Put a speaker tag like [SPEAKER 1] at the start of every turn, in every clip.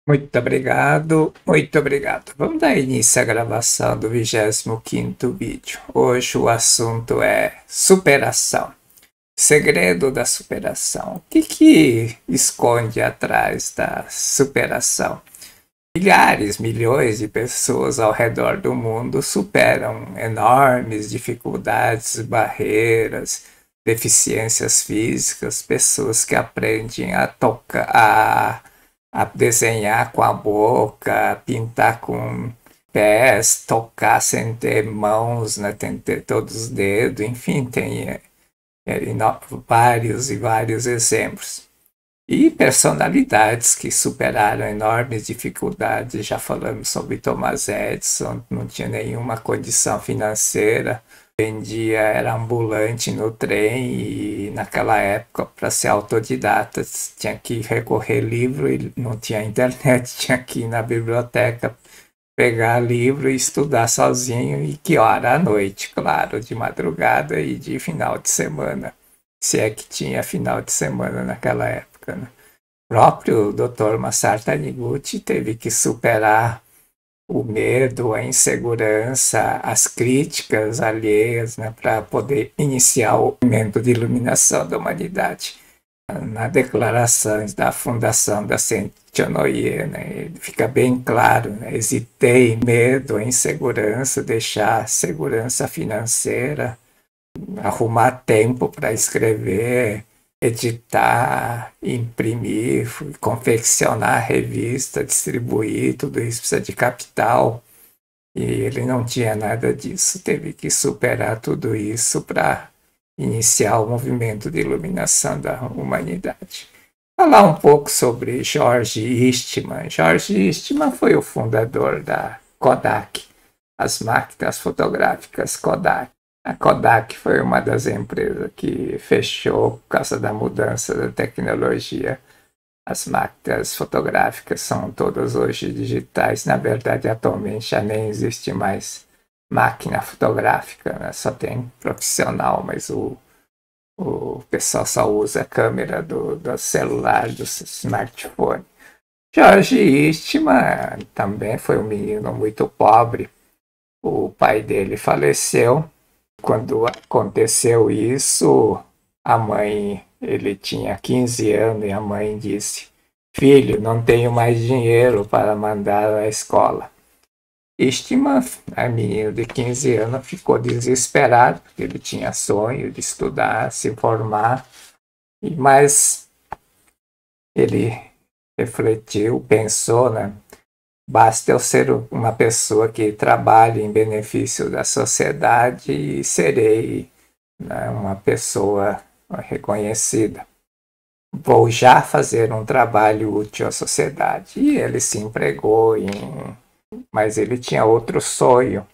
[SPEAKER 1] Muito obrigado, muito obrigado. Vamos dar início à gravação do 25º vídeo. Hoje o assunto é superação. Segredo da superação. O que esconde atrás da superação? Milhares, milhões de pessoas ao redor do mundo superam enormes dificuldades, barreiras, deficiências físicas, pessoas que aprendem a tocar, a desenhar com a boca, pintar com pés, tocar sem ter mãos, né? Tem que ter todos os dedos, enfim, tem vários e vários exemplos. E personalidades que superaram enormes dificuldades. Já falamos sobre Thomas Edison, não tinha nenhuma condição financeira, vendia, era ambulante no trem e naquela época, para ser autodidata, tinha que recorrer livro e não tinha internet, tinha que ir na biblioteca pegar livro e estudar sozinho. E que hora? À noite, claro, de madrugada e de final de semana, se é que tinha final de semana naquela época, né? O próprio Dr. Masaru Taniguchi teve que superar o medo, a insegurança, as críticas alheias, né, para poder iniciar o movimento de iluminação da humanidade. Na declarações da fundação da Senchonoye, né, fica bem claro, né, hesitei, medo, insegurança, deixar segurança financeira, arrumar tempo para escrever, editar, imprimir, confeccionar revista, distribuir, tudo isso precisa de capital. E ele não tinha nada disso, teve que superar tudo isso para iniciar o movimento de iluminação da humanidade. Falar um pouco sobre George Eastman. George Eastman foi o fundador da Kodak, as máquinas fotográficas Kodak. A Kodak foi uma das empresas que fechou por causa da mudança da tecnologia. As máquinas fotográficas são todas hoje digitais. Na verdade, atualmente já nem existe mais máquina fotográfica, né? Só tem profissional, mas o pessoal só usa a câmera do celular, do smartphone. George Eastman também foi um menino muito pobre. O pai dele faleceu. Quando aconteceu isso, a mãe, ele tinha 15 anos e a mãe disse: Filho, não tenho mais dinheiro para mandar à escola. Eastman, a menino de 15 anos, ficou desesperado, porque ele tinha sonho de estudar, se formar, mas ele refletiu, pensou, né? Basta eu ser uma pessoa que trabalhe em benefício da sociedade e serei, né, uma pessoa reconhecida. Vou já fazer um trabalho útil à sociedade. E ele se empregou mas ele tinha outro sonho.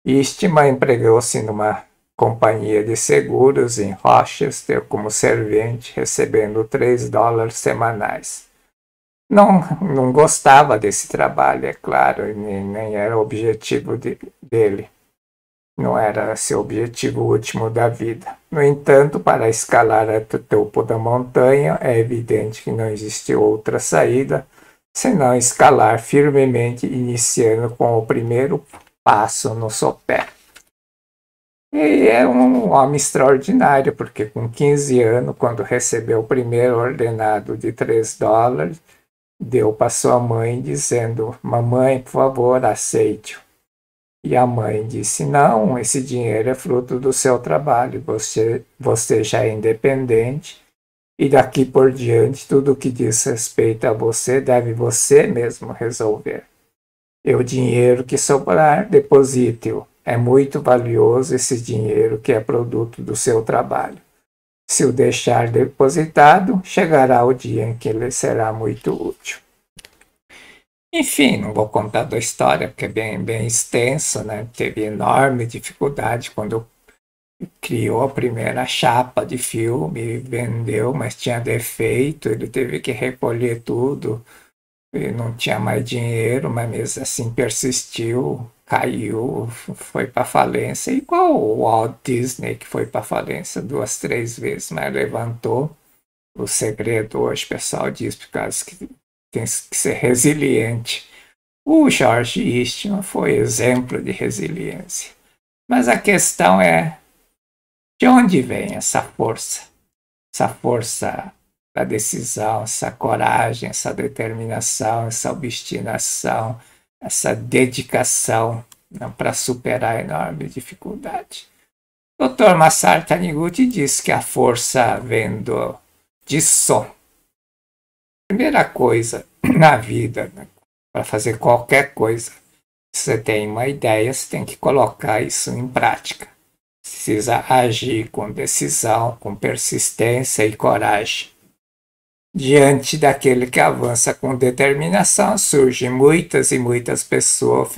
[SPEAKER 1] Eastman empregou-se numa companhia de seguros em Rochester como servente, recebendo $3 semanais. Não gostava desse trabalho, é claro, nem era o objetivo dele. Não era seu objetivo último da vida. No entanto, para escalar até o topo da montanha, é evidente que não existe outra saída senão escalar firmemente, iniciando com o primeiro passo no sopé. E é um homem extraordinário, porque com 15 anos, quando recebeu o primeiro ordenado de $3, deu para sua mãe dizendo: Mamãe, por favor, aceite-o. E a mãe disse: Não, esse dinheiro é fruto do seu trabalho, você já é independente e daqui por diante tudo que diz respeito a você deve você mesmo resolver. E o dinheiro que sobrar, deposite-o. É muito valioso esse dinheiro que é produto do seu trabalho. Se o deixar depositado, chegará o dia em que ele será muito útil. Enfim, não vou contar da história, porque é bem extensa, né? Teve enorme dificuldade quando criou a primeira chapa de filme, vendeu, mas tinha defeito, ele teve que recolher tudo, e não tinha mais dinheiro, mas mesmo assim persistiu, caiu, foi para falência, igual o Walt Disney, que foi para falência 2, 3 vezes, mas levantou. O segredo hoje, o pessoal diz, por causa que tem que ser resiliente. O George Eastman foi exemplo de resiliência. Mas a questão é, de onde vem essa força? Essa força da decisão, essa coragem, essa determinação, essa obstinação, essa dedicação, né, para superar a enorme dificuldade. O Dr. Masaru Taniguchi diz que a força vem de som. Primeira coisa na vida, né, para fazer qualquer coisa, se você tem uma ideia, você tem que colocar isso em prática. Precisa agir com decisão, com persistência e coragem. Diante daquele que avança com determinação, surgem muitas e muitas pessoas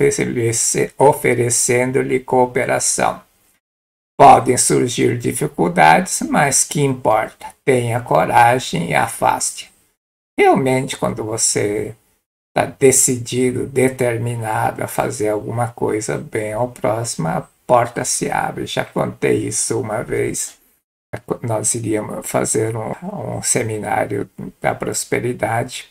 [SPEAKER 1] oferecendo-lhe cooperação. Podem surgir dificuldades, mas que importa? Tenha coragem e afaste. Realmente, quando você está decidido, determinado a fazer alguma coisa bem ao próximo, a porta se abre. Já contei isso uma vez. Nós iríamos fazer um seminário da prosperidade.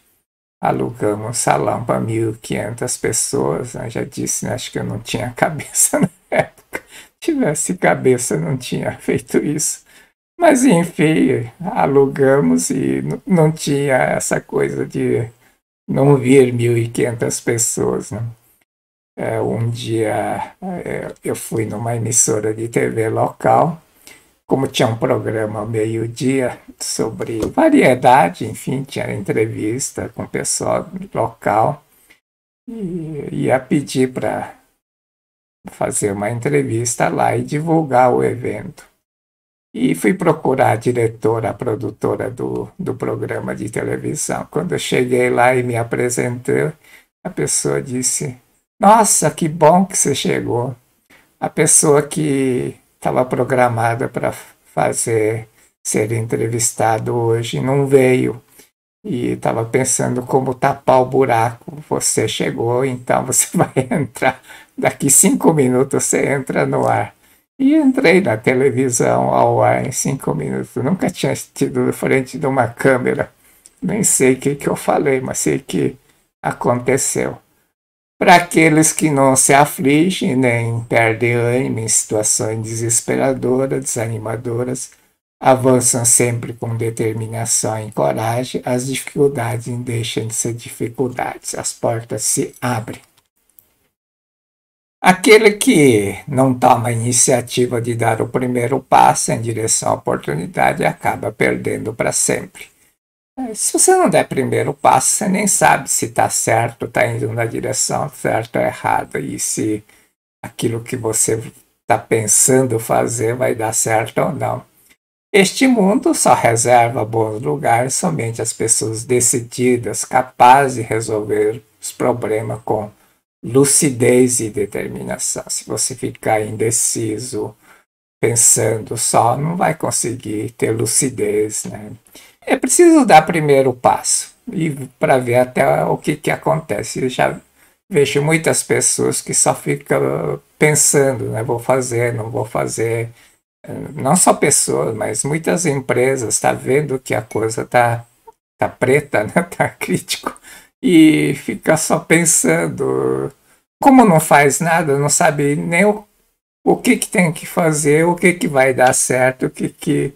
[SPEAKER 1] Alugamos um salão para 1.500 pessoas. Eu já disse, né, acho que eu não tinha cabeça na época. Se tivesse cabeça, não tinha feito isso. Mas, enfim, alugamos e não tinha essa coisa de não vir 1.500 pessoas, né? Um dia eu fui numa emissora de TV local, como tinha um programa ao meio-dia sobre variedade, enfim, tinha entrevista com o pessoal local, e ia pedir para fazer uma entrevista lá e divulgar o evento. E fui procurar a diretora, a produtora do programa de televisão. Quando eu cheguei lá e me apresentei, a pessoa disse: "Nossa, que bom que você chegou." A pessoa que estava programada para ser entrevistado hoje não veio. E estava pensando como tapar o buraco. Você chegou, então você vai entrar. Daqui 5 minutos você entra no ar. E entrei na televisão ao ar em 5 minutos. Nunca tinha estido frente de uma câmera. Nem sei o que eu falei, mas sei que aconteceu. Para aqueles que não se afligem nem perdem ânimo em situações desesperadoras, desanimadoras, avançam sempre com determinação e coragem, as dificuldades deixam de ser dificuldades, as portas se abrem. Aquele que não toma a iniciativa de dar o primeiro passo em direção à oportunidade acaba perdendo para sempre. Se você não der o primeiro passo, você nem sabe se está certo, está indo na direção certa ou errada, e se aquilo que você está pensando fazer vai dar certo ou não. Este mundo só reserva bons lugares somente às pessoas decididas, capazes de resolver os problemas com lucidez e determinação. Se você ficar indeciso, pensando só, não vai conseguir ter lucidez, né? É preciso dar primeiro passo e para ver até o que acontece. Eu já vejo muitas pessoas que só ficam pensando, né? Vou fazer, não vou fazer. Não só pessoas, mas muitas empresas estão vendo que a coisa tá preta, né? Tá crítico, e fica só pensando. Como não faz nada, não sabe nem o que tem que fazer, o que vai dar certo, o que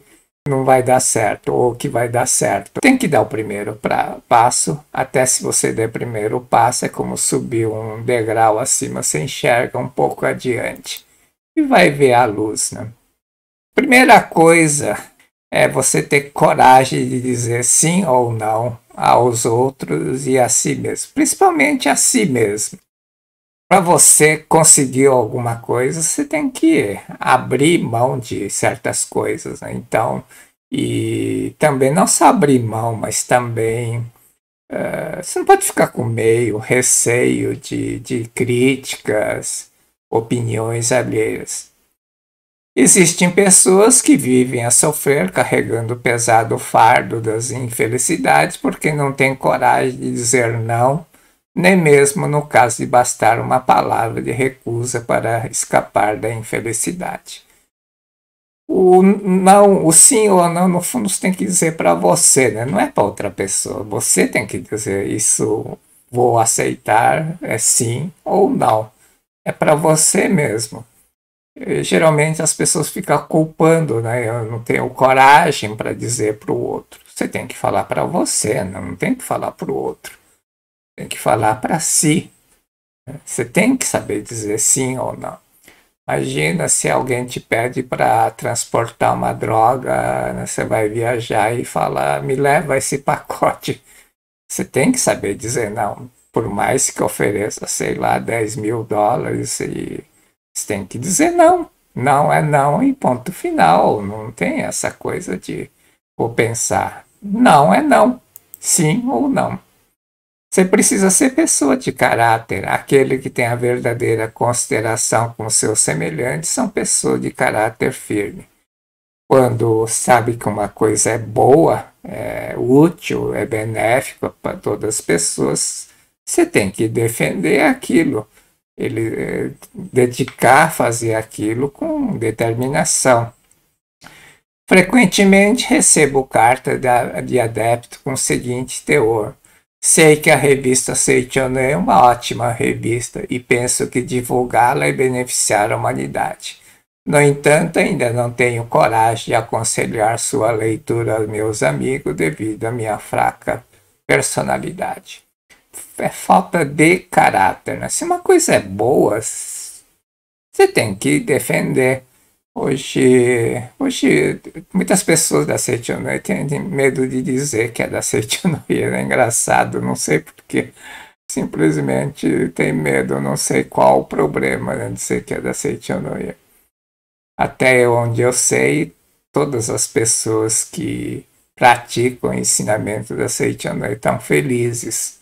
[SPEAKER 1] não vai dar certo, ou o que vai dar certo. Tem que dar o primeiro passo. Até se você der o primeiro passo, é como subir um degrau acima, você enxerga um pouco adiante e vai ver a luz, né? Primeira coisa é você ter coragem de dizer sim ou não aos outros e a si mesmo, principalmente a si mesmo. Para você conseguir alguma coisa, você tem que abrir mão de certas coisas, né? Então, e também não só abrir mão, mas também você não pode ficar com meio receio de críticas, opiniões alheias. Existem pessoas que vivem a sofrer carregando o pesado fardo das infelicidades porque não têm coragem de dizer não, nem mesmo no caso de bastar uma palavra de recusa para escapar da infelicidade. O não, o sim ou não, no fundo, você tem que dizer para você, né? Não é para outra pessoa. Você tem que dizer isso, vou aceitar, é sim ou não. É para você mesmo. E, geralmente as pessoas ficam culpando, né? Eu não tenho coragem para dizer para o outro. Você tem que falar para você, não tem que falar para o outro. Tem que falar para si. Você tem que saber dizer sim ou não. Imagina se alguém te pede para transportar uma droga, né? Você vai viajar e fala, me leva esse pacote. Você tem que saber dizer não. Por mais que ofereça, sei lá, US$ 10.000, e você tem que dizer não. Não é não e ponto final. Não tem essa coisa de vou pensar. Não é não. Sim ou não. Você precisa ser pessoa de caráter. Aquele que tem a verdadeira consideração com seus semelhantes são pessoas de caráter firme. Quando sabe que uma coisa é boa, é útil, é benéfica para todas as pessoas, você tem que defender aquilo. Dedicar, fazer aquilo com determinação. Frequentemente recebo carta de adepto com o seguinte teor: sei que a revista Seichonen é uma ótima revista e penso que divulgá-la é beneficiar a humanidade. No entanto, ainda não tenho coragem de aconselhar sua leitura aos meus amigos devido à minha fraca personalidade. É falta de caráter, né? Se uma coisa é boa, você tem que defender. Hoje muitas pessoas da Seichonoye têm medo de dizer que é da Seichonoye. É engraçado, não sei porquê. Simplesmente tem medo, não sei qual o problema, né, de dizer que é da Seichonoye. Até onde eu sei, todas as pessoas que praticam o ensinamento da Seichonoye estão felizes.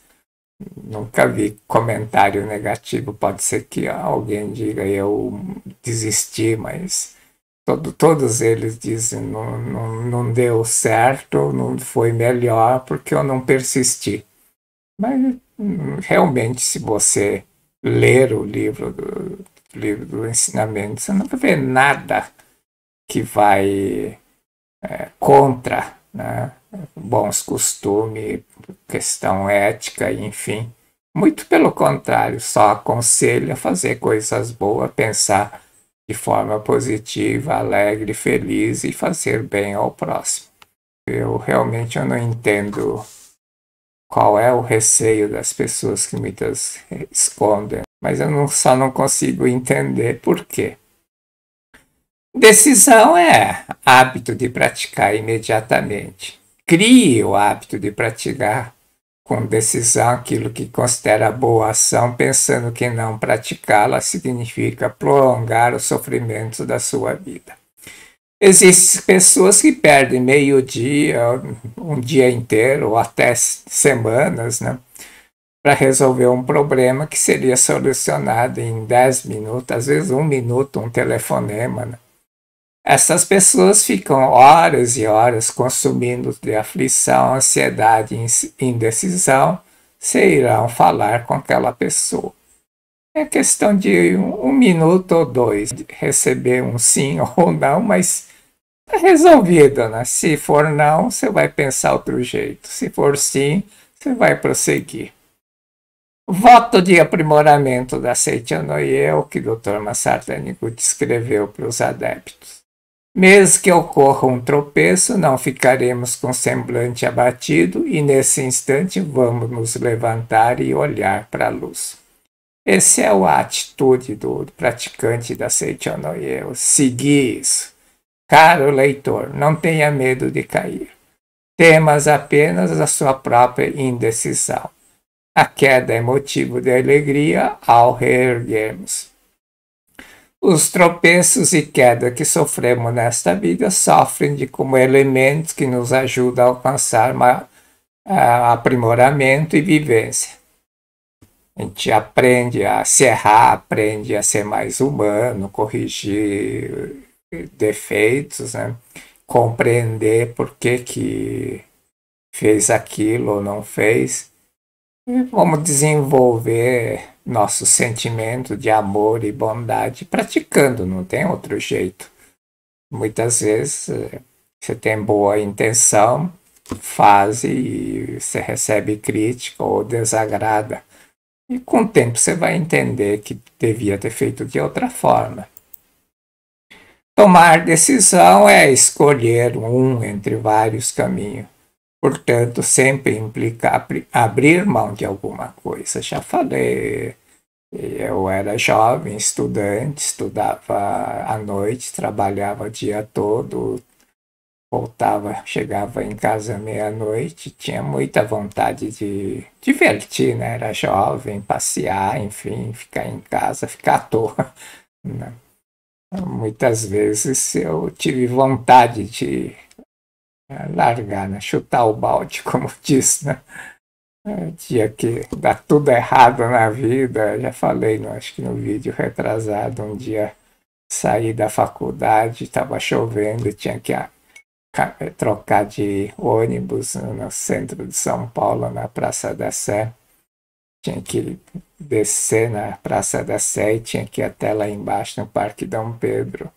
[SPEAKER 1] Nunca vi comentário negativo. Pode ser que alguém diga eu desisti, mas todos eles dizem não deu certo, não foi melhor porque eu não persisti. Mas realmente, se você ler o livro do ensinamento, você não vai ver nada que vai contra, né, bons costumes, questão ética, enfim. Muito pelo contrário, só aconselha a fazer coisas boas, pensar de forma positiva, alegre, feliz e fazer bem ao próximo. Eu não entendo qual é o receio das pessoas que muitas escondem, mas só não consigo entender por quê. Decisão é hábito de praticar imediatamente. Crie o hábito de praticar com decisão aquilo que considera boa ação, pensando que não praticá-la significa prolongar o sofrimento da sua vida. Existem pessoas que perdem meio dia, um dia inteiro, ou até semanas, né, para resolver um problema que seria solucionado em 10 minutos, às vezes 1 minuto, um telefonema, né? Essas pessoas ficam horas e horas consumindo de aflição, ansiedade e indecisão, se irão falar com aquela pessoa. É questão de 1 minuto ou dois, de receber um sim ou não, mas está resolvido, né? Se for não, você vai pensar outro jeito. Se for sim, você vai prosseguir. Voto de aprimoramento da Seichonoye é o que o Dr. Masaru Taniguchi escreveu para os adeptos. Mesmo que ocorra um tropeço, não ficaremos com semblante abatido e nesse instante vamos nos levantar e olhar para a luz. Essa é a atitude do praticante da Seichonoye. Seguir isso. Caro leitor, não tenha medo de cair. Temas apenas a sua própria indecisão. A queda é motivo de alegria ao reerguermos. Os tropeços e quedas que sofremos nesta vida sofrem de como elementos que nos ajudam a alcançar aprimoramento e vivência. A gente aprende a se errar, aprende a ser mais humano, corrigir defeitos, né? Compreender por que fez aquilo ou não fez. E vamos desenvolver nosso sentimento de amor e bondade praticando, não tem outro jeito. Muitas vezes você tem boa intenção, faz e você recebe crítica ou desagrada. E com o tempo você vai entender que devia ter feito de outra forma. Tomar decisão é escolher um entre vários caminhos. Portanto, sempre implica abrir mão de alguma coisa. Já falei, eu era jovem, estudante, estudava à noite, trabalhava o dia todo, voltava, chegava em casa meia-noite, tinha muita vontade de divertir, né? Era jovem, passear, enfim, ficar em casa, ficar à toa, né? Muitas vezes eu tive vontade de largar, né? Chutar o balde, como diz, né? Tinha que dar tudo errado na vida. Já falei, acho que no vídeo retrasado, um dia saí da faculdade, estava chovendo, tinha que trocar de ônibus no centro de São Paulo, na Praça da Sé. Tinha que descer na Praça da Sé e tinha que ir até lá embaixo no Parque Dom Pedro.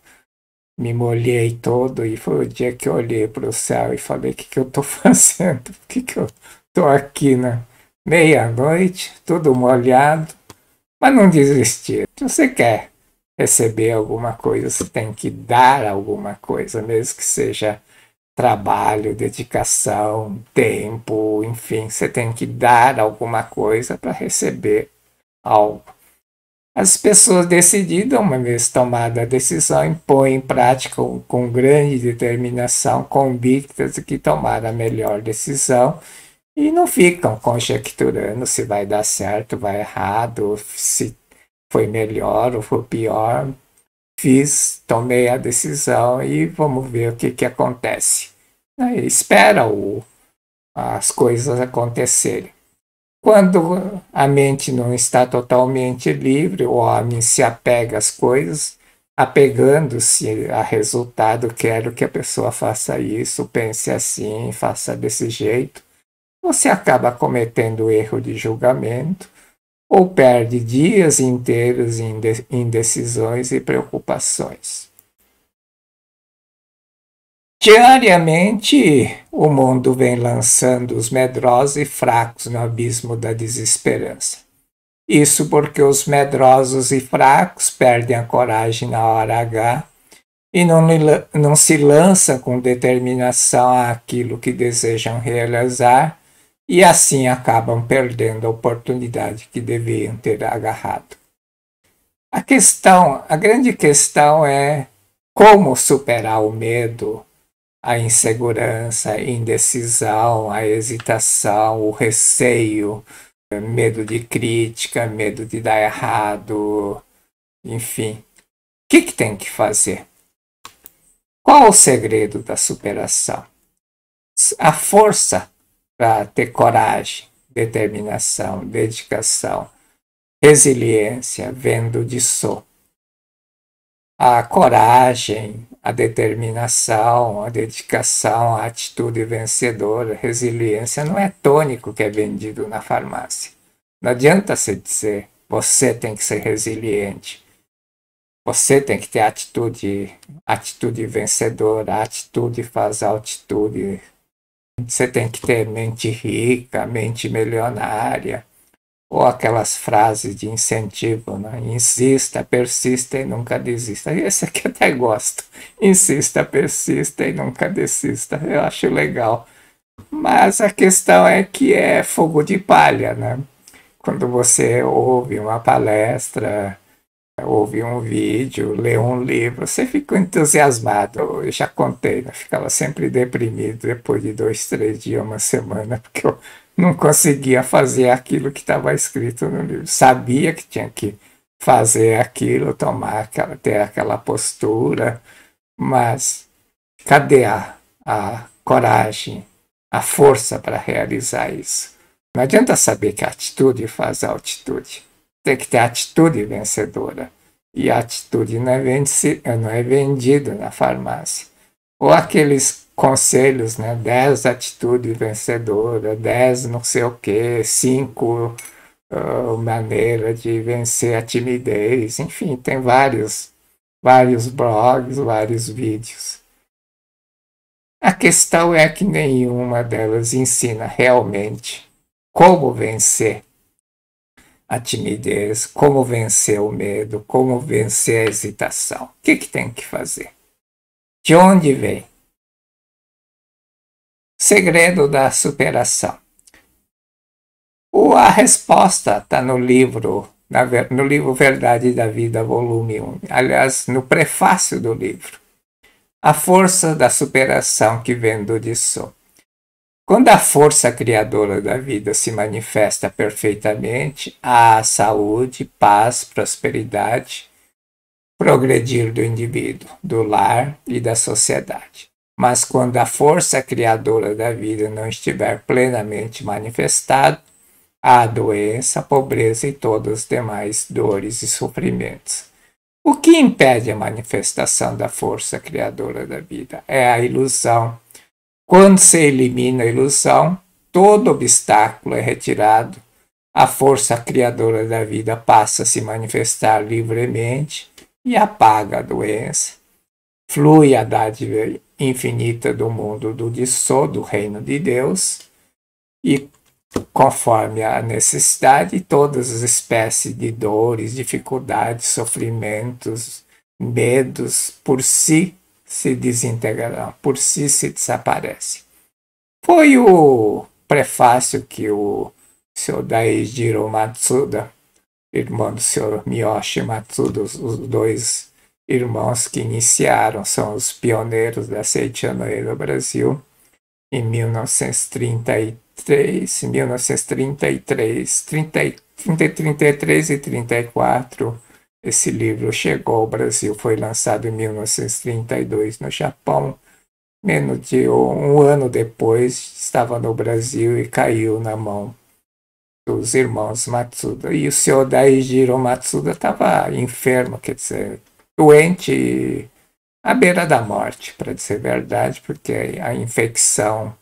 [SPEAKER 1] Me molhei todo e foi o dia que eu olhei para o céu e falei: o que eu estou fazendo? Por que eu estou aqui na meia-noite, tudo molhado? Mas não desisti. Se você quer receber alguma coisa, você tem que dar alguma coisa, mesmo que seja trabalho, dedicação, tempo, enfim, você tem que dar alguma coisa para receber algo. As pessoas decididas, uma vez tomada a decisão, impõem em prática com grande determinação, convictas de que tomaram a melhor decisão e não ficam conjecturando se vai dar certo, vai errado, se foi melhor ou foi pior. Fiz, tomei a decisão e vamos ver o que acontece. Aí espera as coisas acontecerem. Quando a mente não está totalmente livre, o homem se apega às coisas, apegando-se a resultado, quero que a pessoa faça isso, pense assim, faça desse jeito. Você acaba cometendo erro de julgamento ou perde dias inteiros em indecisões e preocupações. Diariamente, o mundo vem lançando os medrosos e fracos no abismo da desesperança. Isso porque os medrosos e fracos perdem a coragem na hora H e não se lançam com determinação àquilo que desejam realizar e assim acabam perdendo a oportunidade que deviam ter agarrado. A grande questão é como superar o medo, a insegurança, a indecisão, a hesitação, o receio, medo de crítica, medo de dar errado, enfim. O que tem que fazer? Qual o segredo da superação? A força para ter coragem, determinação, dedicação, resiliência, vendo de só. A coragem, a determinação, a dedicação, a atitude vencedora, a resiliência não é tônico que é vendido na farmácia. Não adianta você dizer, você tem que ser resiliente, você tem que ter atitude vencedora, a atitude faz altitude, você tem que ter mente rica, mente milionária, ou aquelas frases de incentivo, né? Insista, persista e nunca desista. Esse aqui até gosto. Insista, persista e nunca desista. Eu acho legal. Mas a questão é que é fogo de palha, né? Quando você ouve uma palestra, ouve um vídeo, lê um livro, você fica entusiasmado. Eu já contei, né? Ficava sempre deprimido depois de 2, 3 dias, uma semana, porque eu não conseguia fazer aquilo que estava escrito no livro. Sabia que tinha que fazer aquilo, ter aquela postura, mas cadê a coragem, a força para realizar isso? Não adianta saber que a atitude faz a altitude. Tem que ter atitude vencedora. E a atitude não é vendida na farmácia. Ou aqueles conselhos, né? 10 atitudes vencedoras, 10 não sei o quê, 5 maneira de vencer a timidez. Enfim, tem vários vários blogs, vários vídeos. A questão é que nenhuma delas ensina realmente como vencer a timidez, como vencer o medo, como vencer a hesitação. O que tem que fazer? De onde vem? Segredo da superação. A resposta está no livro Verdade da Vida, volume 1. Aliás, no prefácio do livro. A força da superação que vem do Dissô. Quando a força criadora da vida se manifesta perfeitamente, há saúde, paz, prosperidade, progredir do indivíduo, do lar e da sociedade. Mas quando a força criadora da vida não estiver plenamente manifestada, há doença, pobreza e todas as demais dores e sofrimentos. O que impede a manifestação da força criadora da vida? É a ilusão. Quando se elimina a ilusão, todo obstáculo é retirado, a força criadora da vida passa a se manifestar livremente e apaga a doença. Flui a dádiva infinita do mundo do Dissô, do reino de Deus, e conforme a necessidade, todas as espécies de dores, dificuldades, sofrimentos, medos, por si se desintegrarão, por si se desaparecem. Foi o prefácio que o Sr. Daijiro Matsuda, irmão do Sr. Miyoshi Matsuda, os dois irmãos que iniciaram, são os pioneiros da Seichanoe no Brasil, em 1933 e 34. Esse livro chegou ao Brasil, foi lançado em 1932 no Japão. Menos de um ano depois, estava no Brasil e caiu na mão dos irmãos Matsuda. E o senhor Daijiro Matsuda estava enfermo, quer dizer, doente à beira da morte, para dizer a verdade, porque a infecção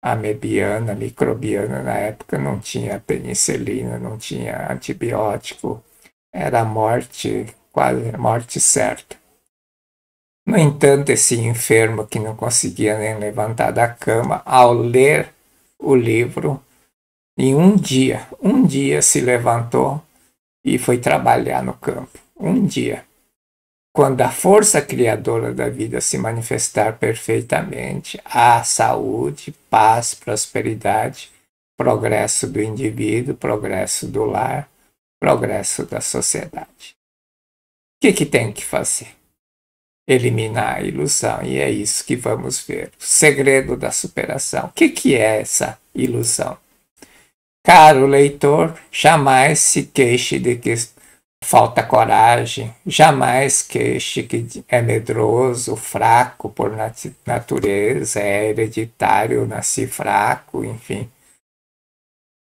[SPEAKER 1] amebiana, microbiana na época não tinha penicilina, não tinha antibiótico, era morte, quase morte certa. No entanto, esse enfermo que não conseguia nem levantar da cama, ao ler o livro, em um dia se levantou e foi trabalhar no campo. Um dia. Quando a força criadora da vida se manifestar perfeitamente, há saúde, paz, prosperidade, progresso do indivíduo, progresso do lar, progresso da sociedade. O que tem que fazer? Eliminar a ilusão, e é isso que vamos ver. O segredo da superação. O que é essa ilusão? Caro leitor, jamais se queixe de que falta coragem, jamais queixe que é medroso, fraco por natureza, é hereditário, nasci fraco, enfim.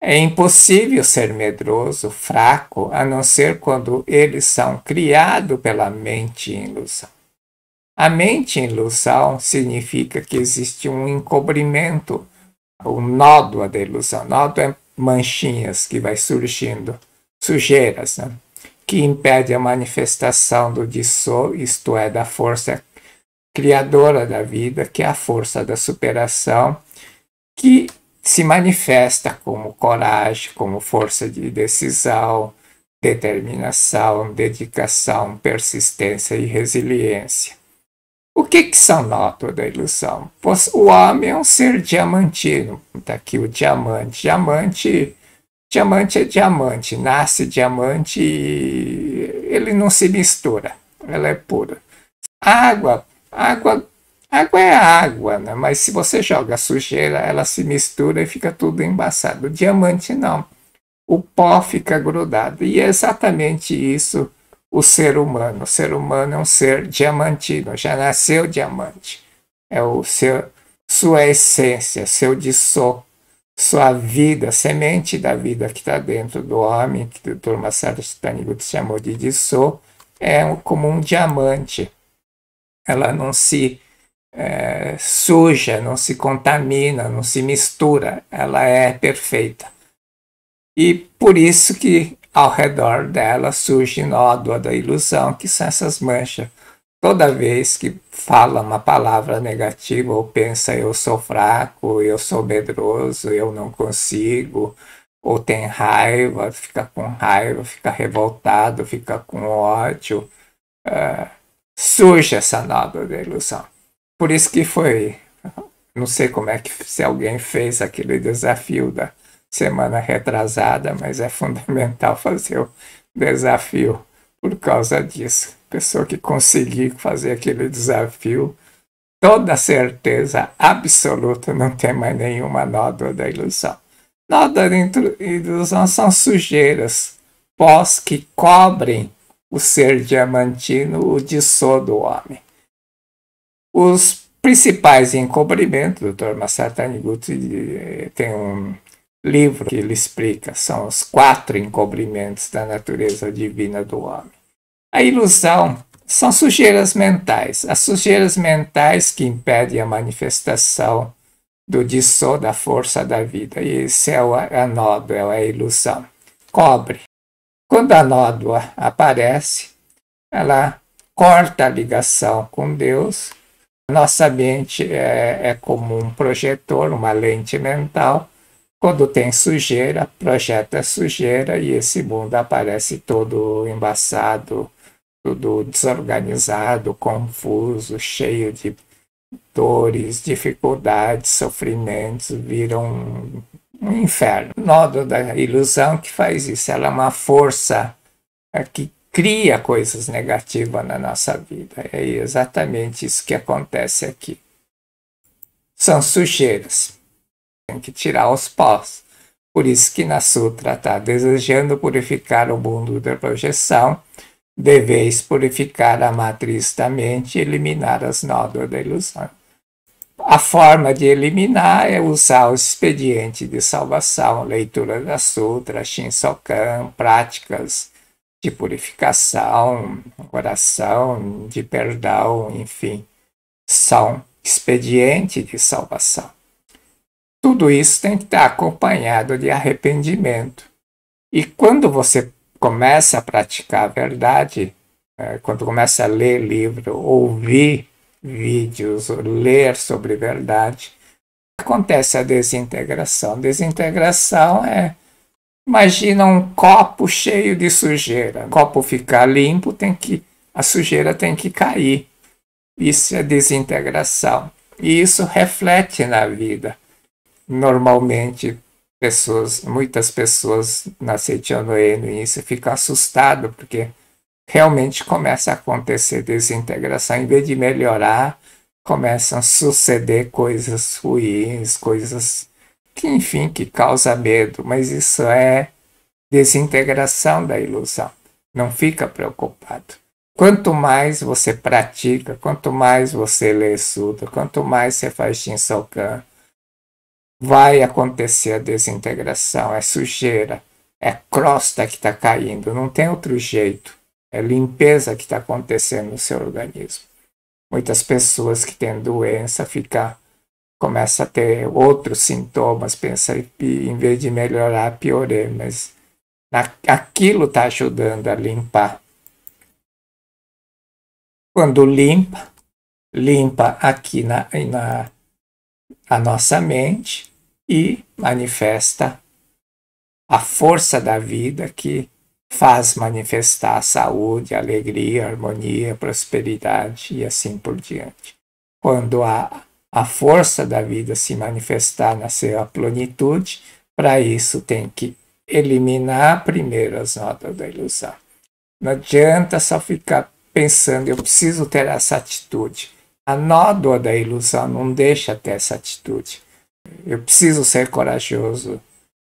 [SPEAKER 1] É impossível ser medroso, fraco, a não ser quando eles são criados pela mente em ilusão. A mente em ilusão significa que existe um encobrimento, o nódoa da ilusão. Nódoa é manchinhas que vai surgindo, sujeiras, né? Que impede a manifestação do Dissô, isto é, da força criadora da vida, que é a força da superação, que se manifesta como coragem, como força de decisão, determinação, dedicação, persistência e resiliência. O que são nódoas da ilusão? O homem é um ser diamantino. Está aqui o diamante. Diamante é diamante, nasce diamante e ele não se mistura, ela é pura. Água é água, né? Mas se você joga sujeira, ela se mistura e fica tudo embaçado. O diamante não, o pó fica grudado. E é exatamente isso o ser humano. O ser humano é um ser diamantino, já nasceu diamante. É sua essência, seu Dissô, sua vida, semente da vida que está dentro do homem, que o Dr. Masaru Taniguchi chamou de Dissô, é como um diamante. Ela não se suja, não se contamina, não se mistura, ela é perfeita. E por isso que ao redor dela surge nódoa da ilusão, que são essas manchas. Toda vez que fala uma palavra negativa ou pensa eu sou fraco, eu sou medroso, eu não consigo, ou tem raiva, fica revoltado, fica com ódio, surge essa nova da ilusão. Por isso que foi, não sei como é que se alguém fez aquele desafio da semana retrasada, mas é fundamental fazer o desafio por causa disso. Pessoa que conseguir fazer aquele desafio, toda certeza absoluta, não tem mais nenhuma nódoa da ilusão. Nódoa da ilusão são sujeiras, pós que cobrem o ser diamantino, o dissô do homem. Os principais encobrimentos, o Dr. Masaru Taniguchi tem um livro que ele explica, são os 4 encobrimentos da natureza divina do homem. A ilusão são sujeiras mentais, as sujeiras mentais que impedem a manifestação do dissô da força da vida. E esse é a nódoa, é a ilusão. Cobre. Quando a nódoa aparece, ela corta a ligação com Deus. Nossa mente é como um projetor, uma lente mental. Quando tem sujeira, projeta sujeira e esse mundo aparece todo embaçado, tudo desorganizado, confuso, cheio de dores, dificuldades, sofrimentos, viram um inferno. O nódoa da ilusão que faz isso, ela é uma força que cria coisas negativas na nossa vida. É exatamente isso que acontece aqui. São sujeiras. Tem que tirar os pós. Por isso que na Sutra está desejando purificar o mundo da projeção, deveis purificar a matriz da mente e eliminar as nódoas da ilusão. A forma de eliminar é usar o expediente de salvação, leitura da Sutra, Shinsokan, práticas de purificação, oração, de perdão, enfim, são expediente de salvação. Tudo isso tem que estar acompanhado de arrependimento. E quando você começa a praticar a verdade, quando começa a ler livro, ouvir vídeos, ler sobre verdade, acontece a desintegração. Desintegração é, imagina um copo cheio de sujeira. O copo ficar limpo, a sujeira tem que cair. Isso é desintegração. E isso reflete na vida. Normalmente, muitas pessoas na Seichonoe no início ficam assustadas porque realmente começa a acontecer desintegração. Em vez de melhorar, começam a suceder coisas ruins, coisas que, enfim, que causam medo. Mas isso é desintegração da ilusão. Não fica preocupado. Quanto mais você pratica, quanto mais você lê Sutra, quanto mais você faz Shinsokan, vai acontecer a desintegração, é sujeira, é crosta que está caindo, não tem outro jeito. É limpeza que está acontecendo no seu organismo. Muitas pessoas que têm doença começam a ter outros sintomas, pensa em vez de melhorar, piorei, mas aquilo está ajudando a limpar. Quando limpa aqui a nossa mente e manifesta a força da vida que faz manifestar a saúde, a alegria, a harmonia, a prosperidade e assim por diante. Quando a força da vida se manifestar na sua plenitude, para isso tem que eliminar primeiro as nódoas da ilusão. Não adianta só ficar pensando, eu preciso ter essa atitude. A nódoa da ilusão não deixa ter essa atitude. Eu preciso ser corajoso,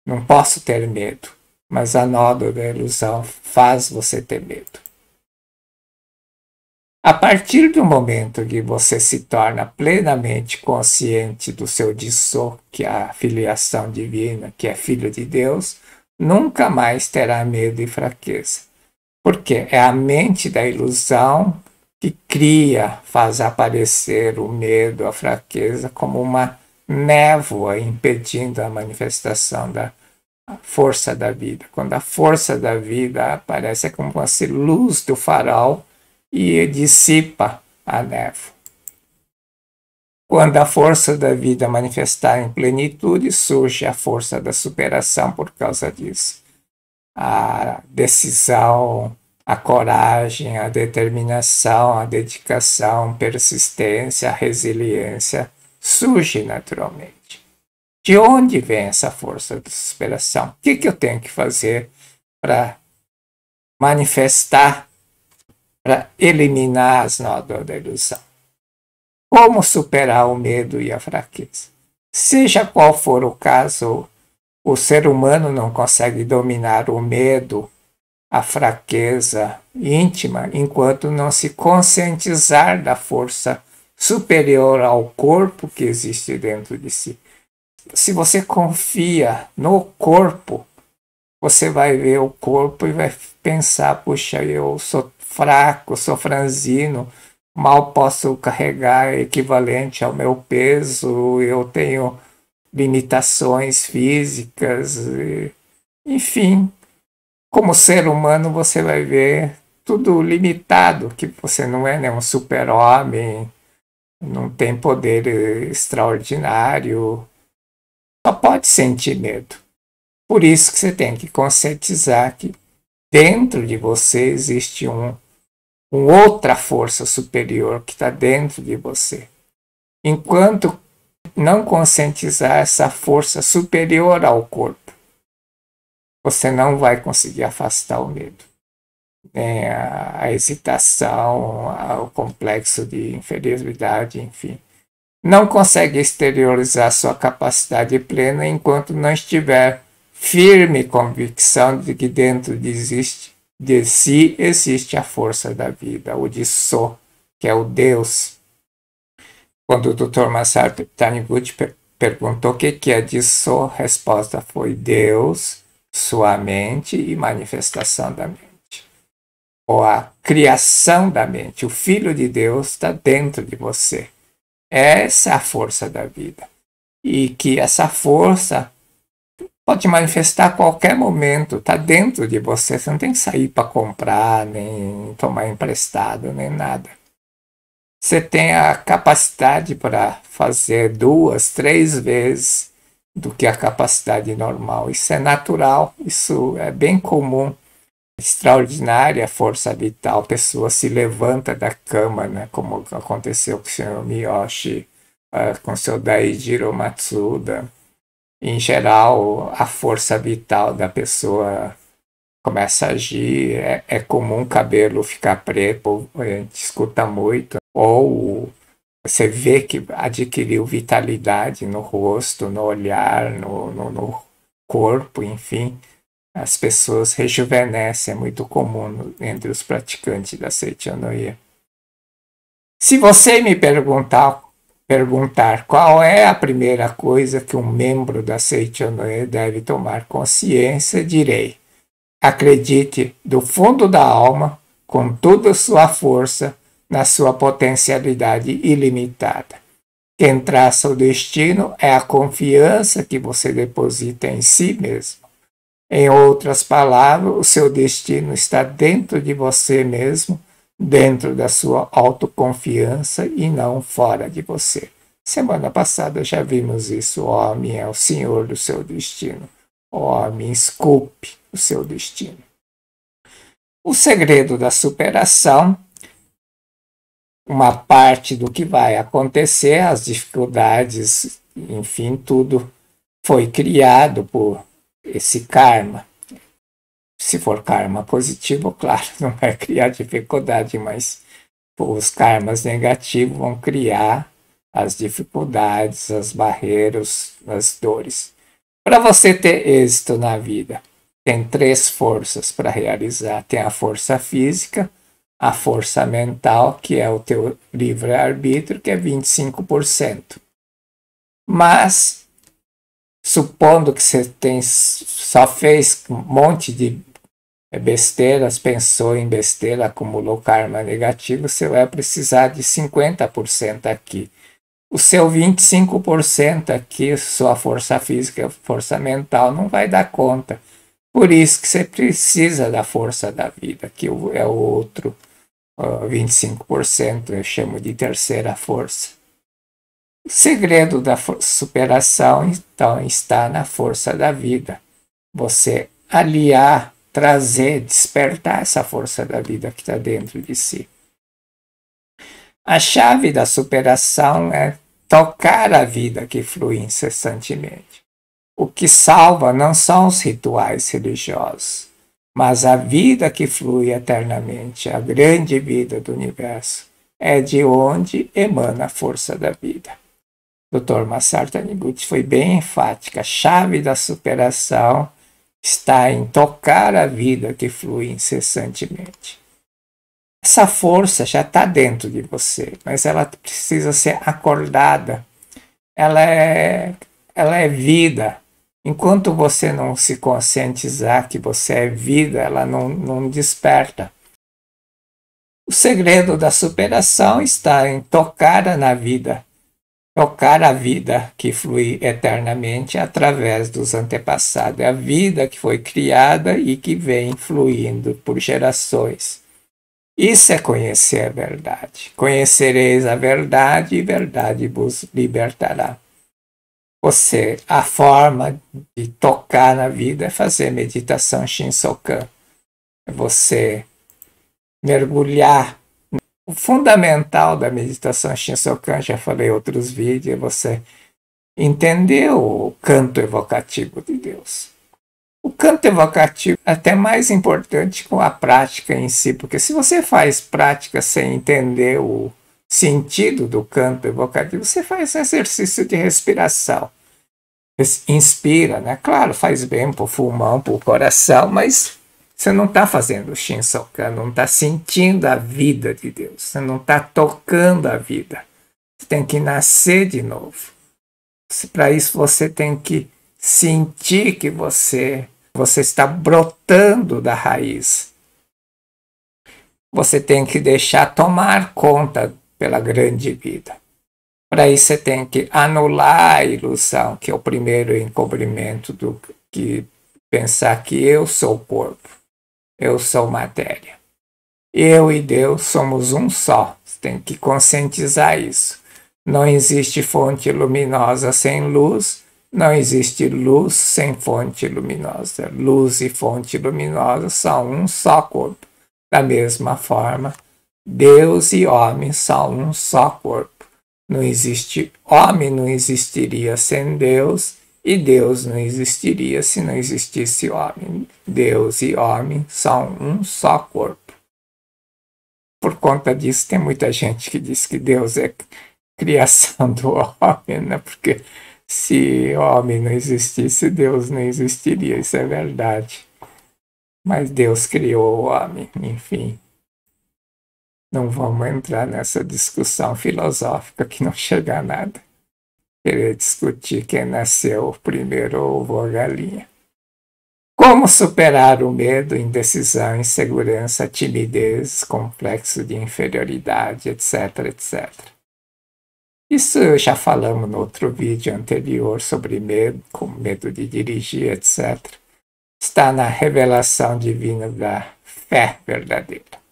[SPEAKER 1] não posso ter medo. Mas a nódoa da ilusão faz você ter medo. A partir do momento que você se torna plenamente consciente do seu dissô, que é a filiação divina, que é filho de Deus, nunca mais terá medo e fraqueza. Porque é a mente da ilusão que faz aparecer o medo, a fraqueza, como uma névoa impedindo a manifestação da força da vida. Quando a força da vida aparece, é como uma luz do farol e dissipa a névoa. Quando a força da vida manifestar em plenitude, surge a força da superação por causa disso. A decisão, a coragem, a determinação, a dedicação, persistência, a resiliência surge naturalmente. De onde vem essa força da superação? O que eu tenho que fazer para manifestar, para eliminar as nódoas da ilusão? Como superar o medo e a fraqueza? Seja qual for o caso, o ser humano não consegue dominar o medo, a fraqueza íntima, enquanto não se conscientizar da força superior ao corpo que existe dentro de si. Se você confia no corpo, você vai ver o corpo e vai pensar, puxa, eu sou fraco, sou franzino, mal posso carregar equivalente ao meu peso, eu tenho limitações físicas, enfim. Como ser humano, você vai ver tudo limitado, que você não é nenhum super-homem, não tem poder extraordinário, só pode sentir medo. Por isso que você tem que conscientizar que dentro de você existe uma outra força superior que está dentro de você. Enquanto não conscientizar essa força superior ao corpo, você não vai conseguir afastar o medo, nem a hesitação, o complexo de inferioridade, enfim. Não consegue exteriorizar sua capacidade plena enquanto não estiver firme convicção de que dentro de si existe a força da vida, o Disso, que é o Deus. Quando o Dr. Masaru Taniguchi perguntou o que é Disso, a resposta foi Deus, sua mente e manifestação da mente. Ou a criação da mente. O Filho de Deus está dentro de você. Essa é a força da vida. E que essa força pode manifestar a qualquer momento, está dentro de você. Você não tem que sair para comprar, nem tomar emprestado, nem nada. Você tem a capacidade para fazer 2, 3 vezes do que a capacidade normal. Isso é natural, isso é bem comum. Extraordinária força vital. A pessoa se levanta da cama, né, como aconteceu com o Sr. Miyoshi, com o Sr. Daijiro Matsuda. Em geral, a força vital da pessoa começa a agir. É comum o cabelo ficar preto, a gente escuta muito, ou você vê que adquiriu vitalidade no rosto, no olhar, no corpo, enfim. As pessoas rejuvenescem, é muito comum entre os praticantes da Seichonoye. Se você me perguntar qual é a primeira coisa que um membro da Seichonoye deve tomar consciência, direi: acredite do fundo da alma, com toda a sua força, na sua potencialidade ilimitada. Quem traça o destino é a confiança que você deposita em si mesmo. Em outras palavras, o seu destino está dentro de você mesmo, dentro da sua autoconfiança e não fora de você. Semana passada já vimos isso. O homem é o senhor do seu destino. O homem esculpe o seu destino. O segredo da superação, uma parte do que vai acontecer, as dificuldades, enfim, tudo foi criado por esse karma. Se for karma positivo, claro, não vai criar dificuldade, mas os karmas negativos vão criar as dificuldades, as barreiras, as dores. Para você ter êxito na vida, tem 3 forças para realizar. Tem a força física, a força mental, que é o teu livre-arbítrio, que é 25%. Mas, supondo que você só fez um monte de besteiras, pensou em besteira, acumulou karma negativo, você vai precisar de 50% aqui. O seu 25% aqui, sua força física, força mental, não vai dar conta. Por isso que você precisa da força da vida, que é o outro 25% eu chamo de terceira força. O segredo da superação, então, está na força da vida. Você aliar, trazer, despertar essa força da vida que está dentro de si. A chave da superação é tocar a vida que flui incessantemente. O que salva não são os rituais religiosos, mas a vida que flui eternamente, a grande vida do universo, é de onde emana a força da vida. Dr. Masaru Taniguchi foi bem enfática. A chave da superação está em tocar a vida que flui incessantemente. Essa força já está dentro de você, mas ela precisa ser acordada. Ela é vida. Enquanto você não se conscientizar que você é vida, ela não desperta. O segredo da superação está em tocar na vida. Tocar a vida que flui eternamente através dos antepassados. É a vida que foi criada e que vem fluindo por gerações. Isso é conhecer a verdade. Conhecereis a verdade e a verdade vos libertará. A forma de tocar na vida é fazer meditação Shinsokan. É você mergulhar. O fundamental da meditação Shinsokan, já falei em outros vídeos, é você entender o canto evocativo de Deus. O canto evocativo é até mais importante com a prática em si, porque se você faz prática sem entender o sentido do canto evocativo, você faz exercício de respiração. Inspira, né? Claro, faz bem para o pulmão, para o coração, mas você não está fazendo Shinsokan, não está sentindo a vida de Deus, você não está tocando a vida. Você tem que nascer de novo. Para isso você tem que sentir que você está brotando da raiz. Você tem que deixar tomar conta pela grande vida. Para isso você tem que anular a ilusão, que é o primeiro encobrimento do que pensar que eu sou o corpo, eu sou matéria. Eu e Deus somos um só. Você tem que conscientizar isso. Não existe fonte luminosa sem luz, não existe luz sem fonte luminosa. Luz e fonte luminosa são um só corpo. Da mesma forma, Deus e homem são um só corpo. Não existe homem, não existiria sem Deus, e Deus não existiria se não existisse homem. Deus e homem são um só corpo. Por conta disso, tem muita gente que diz que Deus é criação do homem, né? Porque se homem não existisse, Deus não existiria, isso é verdade. Mas Deus criou o homem, enfim. Não vamos entrar nessa discussão filosófica que não chega a nada. Querer discutir quem nasceu primeiro, ovo ou a galinha. Como superar o medo, indecisão, insegurança, timidez, complexo de inferioridade, etc, etc. Isso já falamos no outro vídeo anterior sobre medo, como medo de dirigir, etc. Está na revelação divina da fé verdadeira.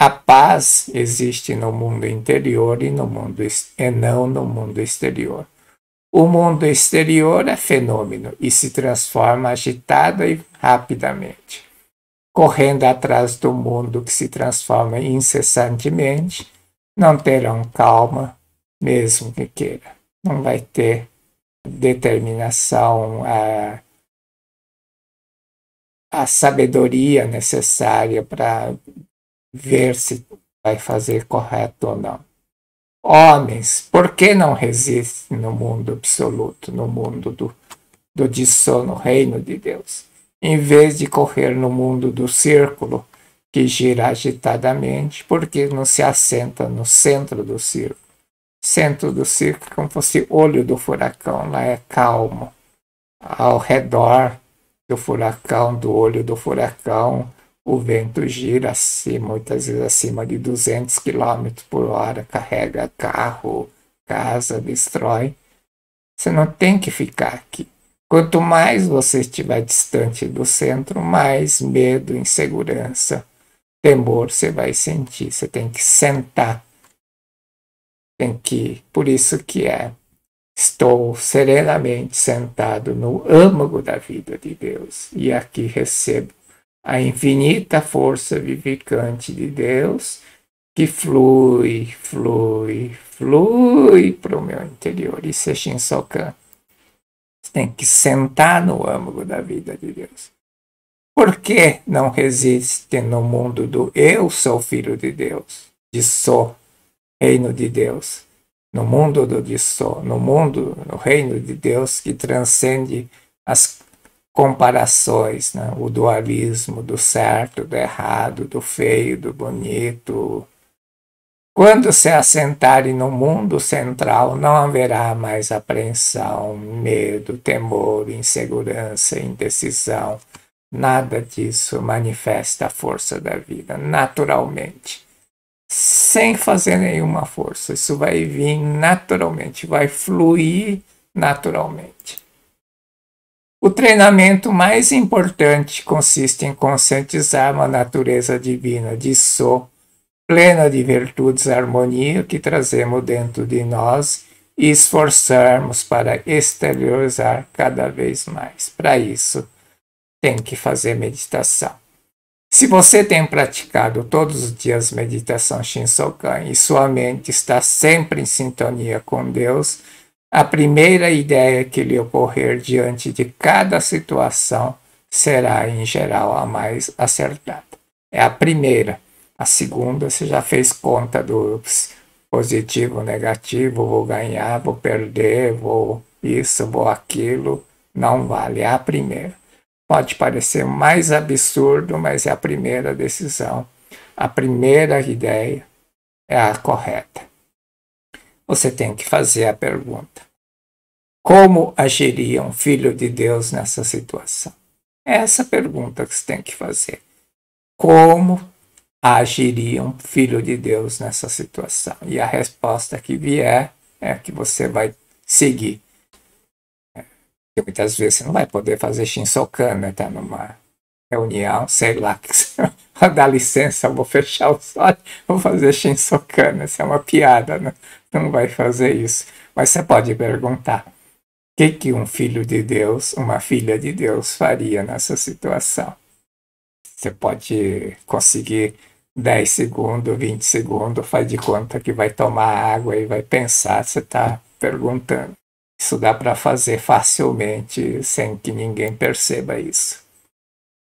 [SPEAKER 1] A paz existe no mundo interior e não no mundo exterior. O mundo exterior é fenômeno e se transforma agitado e rapidamente. Correndo atrás do mundo que se transforma incessantemente, não terão calma, mesmo que queira. Não vai ter determinação, a sabedoria necessária para ver se vai fazer correto ou não. Homens, por que não resistem no mundo absoluto, no mundo do dissono, reino de Deus? Em vez de correr no mundo do círculo, que gira agitadamente, porque não se assenta no centro do círculo? Centro do círculo, como fosse olho do furacão, lá é calmo. Ao redor do furacão, do olho do furacão, o vento gira muitas vezes acima de 200 km por hora, carrega carro, casa, destrói. Você não tem que ficar aqui. Quanto mais você estiver distante do centro, mais medo, insegurança, temor você vai sentir. Você tem que sentar. Por isso que estou serenamente sentado no âmago da vida de Deus. E aqui recebo a infinita força vivificante de Deus que flui, flui, flui para o meu interior. Isso é Shinsokan. Você tem que sentar no âmago da vida de Deus. Por que não resiste no mundo do eu sou filho de Deus, de sou, reino de Deus? No mundo do de sou, no reino de Deus que transcende as comparações, né? O dualismo do certo, do errado, do feio, do bonito. Quando se assentarem no mundo central, não haverá mais apreensão, medo, temor, insegurança, indecisão. Nada disso manifesta a força da vida, naturalmente, sem fazer nenhuma força. Isso vai vir naturalmente, vai fluir naturalmente. O treinamento mais importante consiste em conscientizar uma natureza divina de sou, plena de virtudes e harmonia que trazemos dentro de nós e esforçarmos para exteriorizar cada vez mais. Para isso, tem que fazer meditação. Se você tem praticado todos os dias meditação Shinsokan e sua mente está sempre em sintonia com Deus, a primeira ideia que lhe ocorrer diante de cada situação será, em geral, a mais acertada. É a primeira. A segunda, você já fez conta do positivo, negativo, vou ganhar, vou perder, vou isso, vou aquilo. Não vale, é a primeira. Pode parecer mais absurdo, mas é a primeira decisão. A primeira ideia é a correta. Você tem que fazer a pergunta: como agiria um filho de Deus nessa situação? É essa pergunta que você tem que fazer. Como agiria um filho de Deus nessa situação? E a resposta que vier é a que você vai seguir. Porque muitas vezes você não vai poder fazer Shinsokan, né? Tá numa reunião, sei lá, que você vai dar licença, eu vou fechar os olhos, vou fazer Shinsokan. Isso é uma piada, né? Não vai fazer isso. Mas você pode perguntar: o que um filho de Deus, uma filha de Deus faria nessa situação? Você pode conseguir 10 segundos, 20 segundos, faz de conta que vai tomar água e vai pensar, você está perguntando. Isso dá para fazer facilmente, sem que ninguém perceba isso.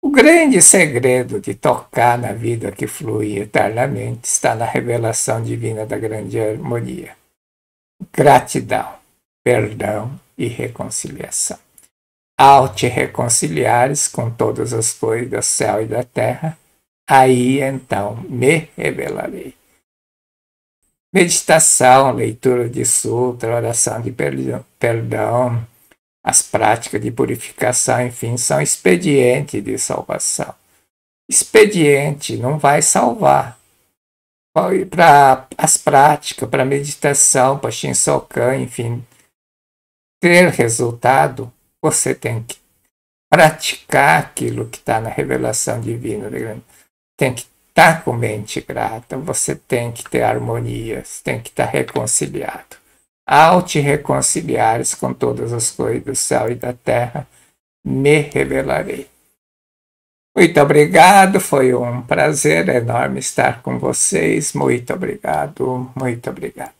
[SPEAKER 1] O grande segredo de tocar na vida que flui eternamente está na revelação divina da grande harmonia. Gratidão, perdão e reconciliação. Ao te reconciliares com todas as coisas do céu e da terra, aí então me revelarei. Meditação, leitura de sutra, oração de perdão, as práticas de purificação, enfim, são expediente de salvação. Expediente não vai salvar. Para as práticas, para meditação, para Shinsokan, enfim, ter resultado, você tem que praticar aquilo que está na revelação divina. Tem que estar com mente grata, você tem que ter harmonia, você tem que estar reconciliado. Ao te reconciliares com todas as coisas do céu e da terra, me revelarei. Muito obrigado, foi um prazer enorme estar com vocês. Muito obrigado, muito obrigado.